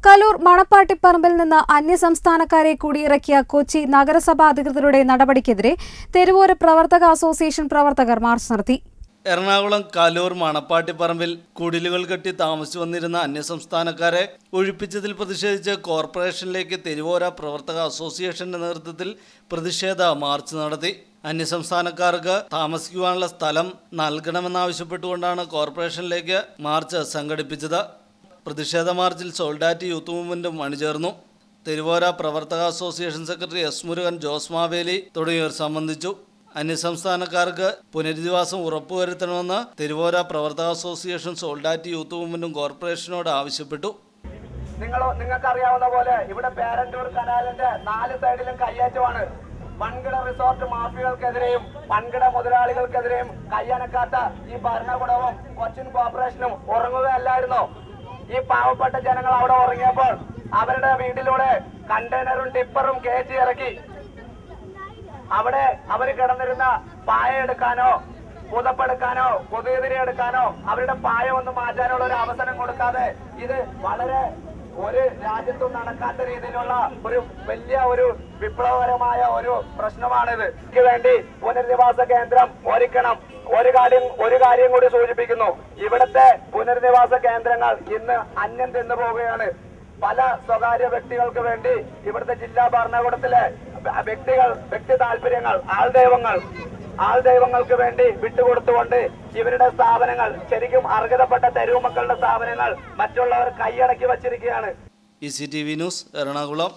കലൂർ മണപ്പാട്ടിപ്പറമ്പിൽ നിന്ന് അന്യസംസ്ഥാനക്കാരെ കുടിയിറക്കിയ കൊച്ചി നഗരസഭാ അധികൃതരുടെ നടപടിക്കെതിരെ തെരുവോര പ്രവർത്തക അസോസിയേഷൻ പ്രവർത്തകർ മാർച്ച് നടത്തി. എറണാകുളം കലൂർ മണപ്പാട്ടിപ്പറമ്പിൽ കുടിലുകൾ കെട്ടി താമസിച്ചു വന്നിരുന്ന അന്യസംസ്ഥാനക്കാരെ ഒഴിപ്പിച്ചതിൽ പ്രതിഷേധിച്ച് കോർപ്പറേഷനിലേക്ക് തെരുവോര പ്രവർത്തക അസോസിയേഷന്റെ നേതൃത്വത്തിൽ പ്രതിഷേധ മാർച്ച് നടത്തി. അന്യസംസ്ഥാനക്കാർക്ക് താമസിക്കുവാനുള്ള സ്ഥലം നൽകണമെന്നാവശ്യപ്പെട്ടുകൊണ്ടാണ് കോർപ്പറേഷനിലേക്ക് മാർച്ച് സംഘടിപ്പിച്ചത്. പ്രതിഷേധ മാർച്ചിൽ സോൾഡാറ്റി യൂത്ത് മൂവ്മെന്റും അണിചേർന്നു. തെരുവോര പ്രവർത്തക association secretary S Murugan, Jose Maveli തുടങ്ങിയവർ സംബന്ധിച്ചു. അന്യസംസ്ഥാനക്കാർക്ക് പുനരധിവാസം ഉറപ്പുവരുത്തണമെന്ന് തെരുവോര പ്രവർത്തക അസോസിയേഷൻ, സോൾഡാറ്റി യൂത്ത് മൂവ്മെന്റും കോർപ്പറേഷനോട് ആവശ്യപ്പെട്ടു. നിങ്ങൾക്കറിയാവുന്ന പോലെ ഇവിടെ പേരന്റൂർ കനാലിന്റെ 4 സൈഡിലും കയ്യേറ്റമാണ്. വൻകിട റിസോർട്ട് മാഫിയകൾക്കെതിരെയും വൻകിട മുതലാളികൾക്കെതിരെയും കയ്യനക്കാത്ത ഈ ഭരണകൂടവും കൊച്ചിൻ കോർപ്പറേഷനും ഉറങ്ങുകയല്ലായിരുന്നോ? ഈ പാവപ്പെട്ട ജനങ്ങൾ അവിടെ ഉറങ്ങിയപ്പോൾ അവരുടെ വീട്ടിലൂടെ കണ്ടെയ്നറും ടിപ്പറും കയറ്റി ഇറക്കി അവിടെ അവർ കിടന്നിരുന്ന പായ എടുക്കാനോ പുതപ്പെടുക്കാനോ കൊതുകുതിരി എടുക്കാനോ അവരുടെ പായ ഒന്ന് മാറ്റാനുള്ള ഒരു അവസരം കൊടുക്കാതെ ഇത് വളരെ ഒരു രാജ്യത്തും നടക്കാത്ത രീതിയിലുള്ള ഒരു വലിയ ഒരു വിപ്ലവകരമായ ഒരു പ്രശ്നമാണിത്. ഇതിനു വേണ്ടി പുനരധിവാസ കേന്ദ്രം ഒരുക്കണം. ഒരു കാര്യം കൂടി സൂചിപ്പിക്കുന്നു. ഇവിടുത്തെ പുനരധിവാസ കേന്ദ്രങ്ങൾ ഇന്ന് അന്യം തിന്നു പോവുകയാണ്. പല സ്വകാര്യ വ്യക്തികൾക്ക് വേണ്ടി ഇവിടുത്തെ ജില്ലാ ഭരണകൂടത്തിലെ വ്യക്തി താല്പര്യങ്ങൾ, ആൾദൈവങ്ങൾക്ക് വേണ്ടി വിട്ടുകൊടുത്തുകൊണ്ട് ഇവരുടെ സ്ഥാപനങ്ങൾ, ശരിക്കും അർഹതപ്പെട്ട തെരുവ് മക്കളുടെ സ്ഥാപനങ്ങൾ മറ്റുള്ളവർ കൈയടക്കി വച്ചിരിക്കുകയാണ്. ECTV news, Ernakulam.